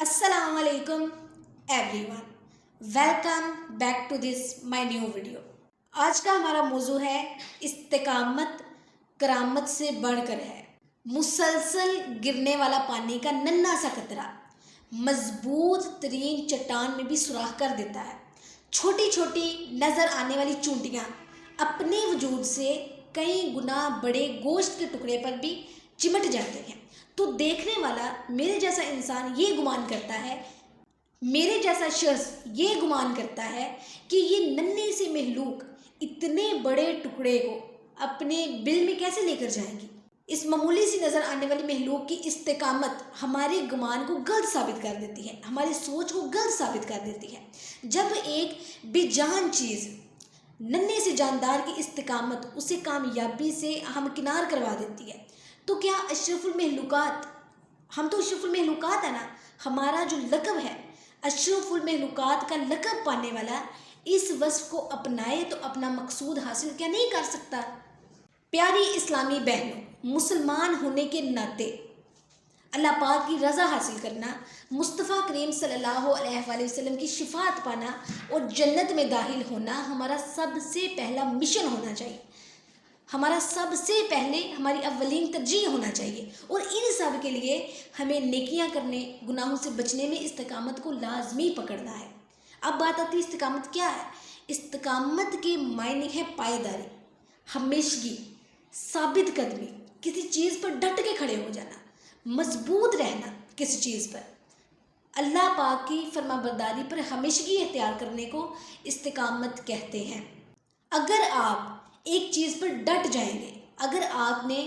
अस्सलाम वालेकुम everyone, welcome back to this my new video. आज का हमारा मौजू है इस्तिकामत करामत से बढ़कर है। मुसलसल गिरने वाला पानी का नन्हा सा कतरा मजबूत तरीन चट्टान में भी सुराख कर देता है। छोटी छोटी नज़र आने वाली चूंटियाँ अपने वजूद से कई गुना बड़े गोश्त के टुकड़े पर भी चिमट जाते हैं। तो देखने वाला मेरे जैसा इंसान ये गुमान करता है, मेरे जैसा शख्स ये गुमान करता है कि ये नन्हे से महलूक इतने बड़े टुकड़े को अपने बिल में कैसे लेकर जाएंगी। इस मामूली सी नज़र आने वाली महलूक की इस्तिकामत हमारे गुमान को गलत साबित कर देती है, हमारी सोच को गलत साबित कर देती है। जब एक बेजान चीज़ नन्हे से जानदार की इस्तिकामत उसे कामयाबी से हमकिनार करवा देती है, तो क्या अशरफुल महलूकात, हम तो अशरफुल महलूकात है ना, हमारा जो लक़ब है अशरफुल महलूकात का लक़ब पाने वाला इस वस्फ़ को अपनाए तो अपना मकसूद हासिल क्या नहीं कर सकता। प्यारी इस्लामी बहनों, मुसलमान होने के नाते अल्लाह पाक की रज़ा हासिल करना, मुस्तफ़ा करीम सल्लल्लाहु अलैहि वसल्लम की शिफात पाना और जन्नत में दाखिल होना हमारा सबसे पहला मिशन होना चाहिए, हमारा सबसे पहले हमारी अव्वलीन तरजीह होना चाहिए। और इन सब के लिए हमें नेकियां करने, गुनाहों से बचने में इस्तिकामत को लाजमी पकड़ना है। अब बात आती है इस्तिकामत क्या है। इस्तिकामत के मायने है पायदारी, हमेशगी, साबित कदमी, किसी चीज़ पर डट के खड़े हो जाना, मजबूत रहना किसी चीज़ पर, अल्लाह पाक की फरमाबरदारी पर हमेशगी इख्तियार करने को इस्तिकामत कहते हैं। अगर आप एक चीज़ पर डट जाएंगे, अगर आपने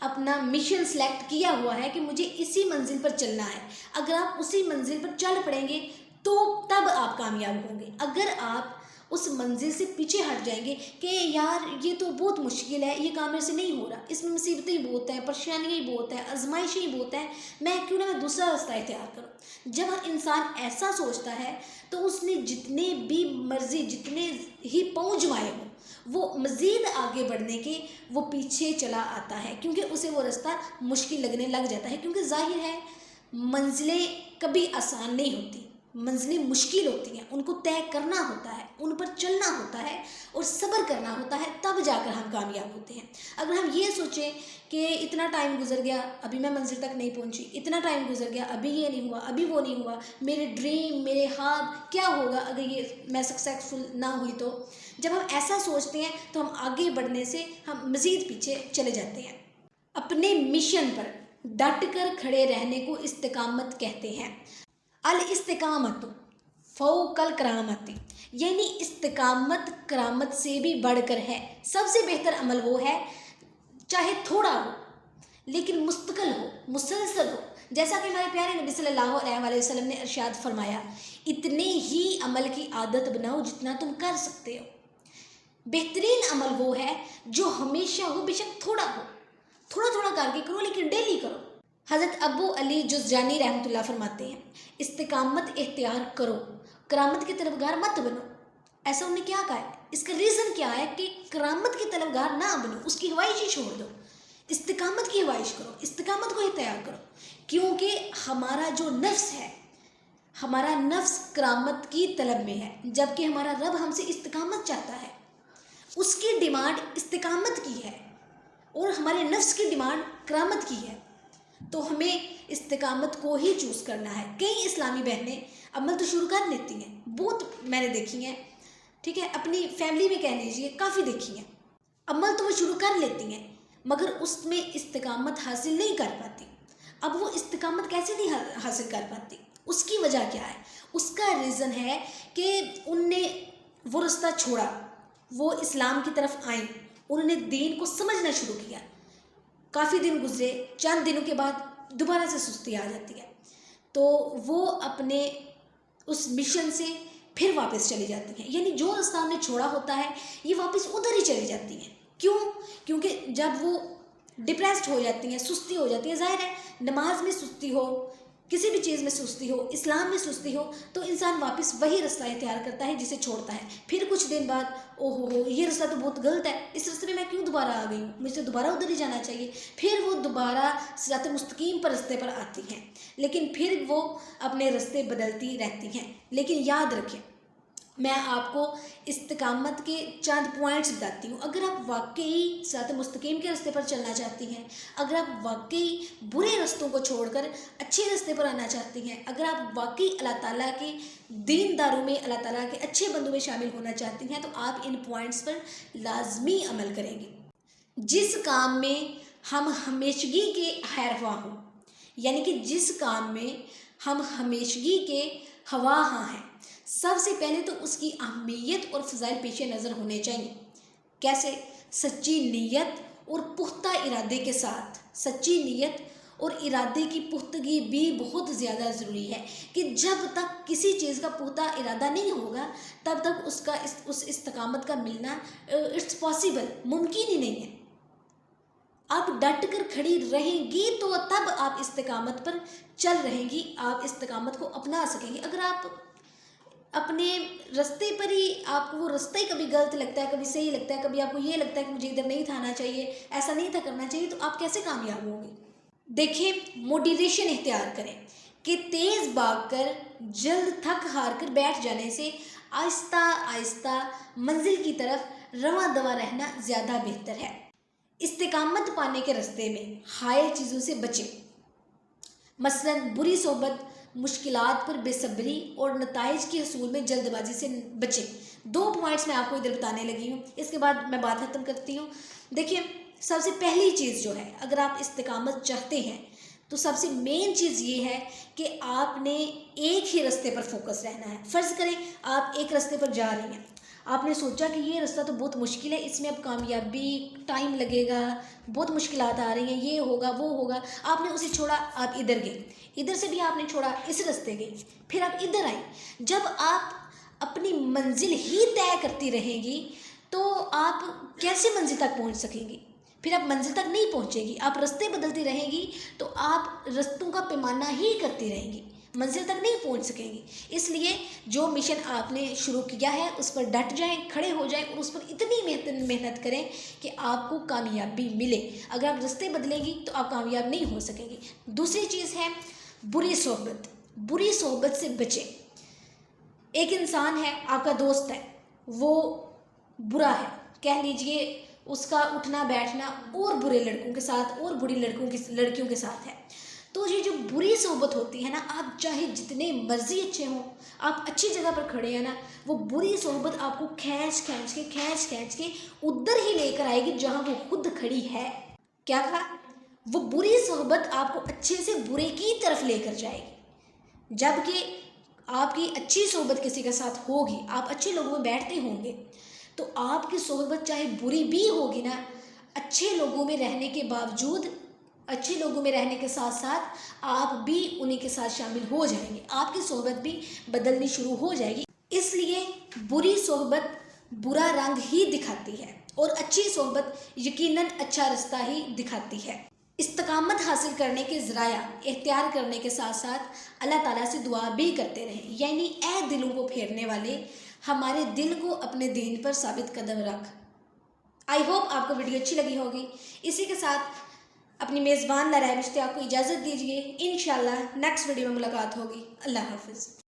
अपना मिशन सेलेक्ट किया हुआ है कि मुझे इसी मंजिल पर चलना है, अगर आप उसी मंजिल पर चल पड़ेंगे तो तब आप कामयाब होंगे। अगर आप उस मंजिल से पीछे हट जाएंगे कि यार ये तो बहुत मुश्किल है, ये काम मेरे से नहीं हो रहा, इसमें मुसीबतें ही बहुत हैं, परेशानियाँ ही बहुत हैं, आजमाइशें ही बहुत हैं, मैं दूसरा रास्ता इख्तियार करूँ। जब इंसान ऐसा सोचता है तो उसने जितने भी मर्जी, जितने ही पाँव जमाए हों, वो मज़ीद आगे बढ़ने के वो पीछे चला आता है, क्योंकि उसे वो रास्ता मुश्किल लगने लग जाता है। क्योंकि जाहिर है मंजिलें कभी आसान नहीं होती, मंजिलें मुश्किल होती हैं, उनको तय करना होता है, उन पर चलना होता है और सब्र करना होता है, तब जाकर हम कामयाब होते हैं। अगर हम ये सोचें कि इतना टाइम गुजर गया अभी मैं मंजिल तक नहीं पहुंची, इतना टाइम गुजर गया अभी ये नहीं हुआ, अभी वो नहीं हुआ, मेरे ड्रीम, मेरे ख्वाब क्या होगा अगर ये मैं सक्सेसफुल ना हुई तो। जब हम ऐसा सोचते हैं तो हम आगे बढ़ने से हम मज़ीद पीछे चले जाते हैं। अपने मिशन पर डट कर खड़े रहने को इस्तिकामत कहते हैं। अल इस्तिकामत फ़ौकल करामती, यानी इस्तिकामत करामत से भी बढ़कर है। सबसे बेहतर अमल वो है चाहे थोड़ा हो लेकिन मुस्तकिल हो, मुसलसल हो। जैसा कि हमारे प्यारे नबी सल्लल्लाहु अलैहि वसल्लम ने इरशाद फरमाया, इतने ही अमल की आदत बनाओ जितना तुम कर सकते हो। बेहतरीन अमल वो है जो हमेशा हो, बेशक थोड़ा हो, थोड़ा थोड़ा करके करो लेकिन डेली करो। हज़रत अबू अली जुज़जानी रहमतुल्लाह फरमाते हैं, इस्तिकामत इख्तियार करो, करामत के तलबगार मत बनो। ऐसा उन्होंने क्या कहा है, इसका रीज़न क्या है कि करामत के तलबगार ना बनो, उसकी ख्वाहिश ही छोड़ दो, इस्तिकामत की ख्वाहिश करो, इस्तिकामत को इख्तियार करो। क्योंकि हमारा जो नफ्स है, हमारा नफ्स करामत की तलब में है, जबकि हमारा रब हमसे इस्तिकामत चाहता है, उसकी डिमांड इस्तिकामत की है और हमारे नफ्स की डिमांड करामत की है। तो हमें इस्तिकामत को ही चूज़ करना है। कई इस्लामी बहनें अमल तो शुरू कर लेती हैं, बहुत मैंने देखी हैं, ठीक है, अपनी फैमिली में कह लीजिए काफ़ी देखी हैं, अमल तो वो शुरू कर लेती हैं मगर उसमें इस्तिकामत हासिल नहीं कर पाती। अब वो इस्तिकामत कैसे नहीं हासिल कर पाती, उसकी वजह क्या है? उसका रीज़न है कि उनने वो रास्ता छोड़ा, वो इस्लाम की तरफ आई, उन्होंने दीन को समझना शुरू किया, काफ़ी दिन गुजरे, चंद दिनों के बाद दोबारा से सुस्ती आ जाती है, तो वो अपने उस मिशन से फिर वापस चली जाती हैं। यानी जो रास्ता हमने छोड़ा होता है ये वापस उधर ही चली जाती हैं। क्यों? क्योंकि जब वो डिप्रेस्ड हो जाती हैं, सुस्ती हो जाती है, जाहिर है नमाज में सुस्ती हो, किसी भी चीज़ में सुस्ती हो, इस्लाम में सुस्ती हो, तो इंसान वापस वही रास्ता इख्तियार करता है जिसे छोड़ता है। फिर कुछ दिन बाद ओहो हो ये रास्ता तो बहुत गलत है, इस रास्ते में मैं क्यों दोबारा आ गई हूँ, मुझे दोबारा उधर ही जाना चाहिए। फिर वो दोबारा सिरात मुस्तकीम पर रास्ते पर आती हैं, लेकिन फिर वो अपने रास्ते बदलती रहती हैं। लेकिन याद रखें, मैं आपको इस्तिकामत के चंद पॉइंट्स बताती हूँ। अगर आप वाकई सिरात मुस्तकीम के रास्ते पर चलना चाहती हैं, अगर आप वाकई बुरे रास्तों को छोड़कर अच्छे रास्ते पर आना चाहती हैं, अगर आप वाकई अल्लाह ताला के दीनदारों में, अल्लाह ताला के अच्छे बंदों में शामिल होना चाहती हैं, तो आप इन पॉइंट्स पर लाजमी अमल करेंगे। जिस काम में हम हमेशगी के खैरख्वाह हों, यानी कि जिस काम में हम हमेशगी के खवाहां हैं, सबसे पहले तो उसकी अहमियत और फ़ज़ाइल पेश नज़र होने चाहिए। कैसे? सच्ची नीयत और पुख्ता इरादे के साथ। सच्ची नीयत और इरादे की पुख्तगी भी बहुत ज़्यादा ज़रूरी है कि जब तक किसी चीज़ का पुख्ता इरादा नहीं होगा, तब तक उसका उस इस्तिकामत का मिलना इट्स पॉसिबल, मुमकिन ही नहीं है। आप डट कर खड़ी रहेंगी तो तब आप इस्तिकामत पर चल रहेंगी, आप इस्तिकामत को अपना सकेंगी। अगर आप अपने रास्ते पर ही, आपको वो रास्ता ही कभी गलत लगता है, कभी सही लगता है, कभी आपको ये लगता है कि मुझे इधर नहीं था आना चाहिए, ऐसा नहीं था करना चाहिए, तो आप कैसे कामयाब होंगे? देखिए, मोटिवेशन इख्तियार करें कि तेज़ भाग कर जल्द थक हार कर बैठ जाने से आहिस्ता आहिस्ता मंजिल की तरफ रवां दवा रहना ज़्यादा बेहतर है। इस्तिकामत पाने के रास्ते में हायल चीज़ों से बचें, मसलन बुरी सोहबत, मुश्किलात पर बेसब्री और नताइज के हसूल में जल्दबाजी से बचें। 2 पॉइंट्स मैं आपको इधर बताने लगी हूँ, इसके बाद मैं बात खत्म करती हूँ। देखिए, सबसे पहली चीज़ जो है, अगर आप इस्तिकामत चाहते हैं तो सबसे मेन चीज़ ये है कि आपने एक ही रास्ते पर फोकस रहना है। फ़र्ज़ करें आप एक रास्ते पर जा रही हैं, आपने सोचा कि ये रास्ता तो बहुत मुश्किल है, इसमें अब कामयाबी टाइम लगेगा, बहुत मुश्किलात आ रही हैं, ये होगा वो होगा, आपने उसे छोड़ा, आप इधर गए, इधर से भी आपने छोड़ा, इस रास्ते गए, फिर आप इधर आए। जब आप अपनी मंजिल ही तय करती रहेंगी तो आप कैसे मंजिल तक पहुंच सकेंगी? फिर आप मंजिल तक नहीं पहुंचेगी। आप रास्ते बदलती रहेंगी तो आप रास्तों का पैमाना ही करती रहेंगी, मंजिल तक नहीं पहुंच सकेंगी। इसलिए जो मिशन आपने शुरू किया है उस पर डट जाएं, खड़े हो जाएं और उस पर इतनी मेहनत करें कि आपको कामयाबी मिले। अगर आप रास्ते बदलेंगी तो आप कामयाब नहीं हो सकेंगी। दूसरी चीज़ है बुरी सोहबत। बुरी सोहबत से बचें। एक इंसान है, आपका दोस्त है, वो बुरा है, कह लीजिए उसका उठना बैठना और बुरे लड़कों के साथ और बुरी लड़कियों के साथ है, तो ये जो बुरी सोहबत होती है ना, आप चाहे जितने मर्जी अच्छे हों, आप अच्छी जगह पर खड़े हैं ना, वो बुरी सोहबत आपको खींच के उधर ही लेकर आएगी जहाँ वो खुद खड़ी है। क्या कहा? वो बुरी सोहबत आपको अच्छे से बुरे की तरफ लेकर जाएगी। जबकि आपकी अच्छी सोहबत किसी के साथ होगी, आप अच्छे लोगों में बैठते होंगे, तो आपकी सोहबत चाहे बुरी भी होगी ना, अच्छे लोगों में रहने के बावजूद, अच्छे लोगों में रहने के साथ साथ आप भी उन्हीं के साथ शामिल हो जाएंगे, आपकी सोहबत भी बदलनी शुरू हो जाएगी। इसलिए बुरी सोहबत बुरा रंग ही दिखाती है और अच्छी सोहबत यकीनन अच्छा रास्ता ही दिखाती है। इस्तिकामत हासिल करने के ज़राया इख्तियार करने के साथ साथ अल्लाह ताला से दुआ भी करते रहें, यानी ऐ दिलों को फेरने वाले, हमारे दिल को अपने दीन पर साबित कदम रख। आई होप आपको वीडियो अच्छी लगी होगी। इसी के साथ अपनी मेज़बान नारायण रिश्ते आपको इजाज़त दीजिए। इंशाल्लाह नेक्स्ट वीडियो में मुलाकात होगी। अल्लाह हाफ़िज़।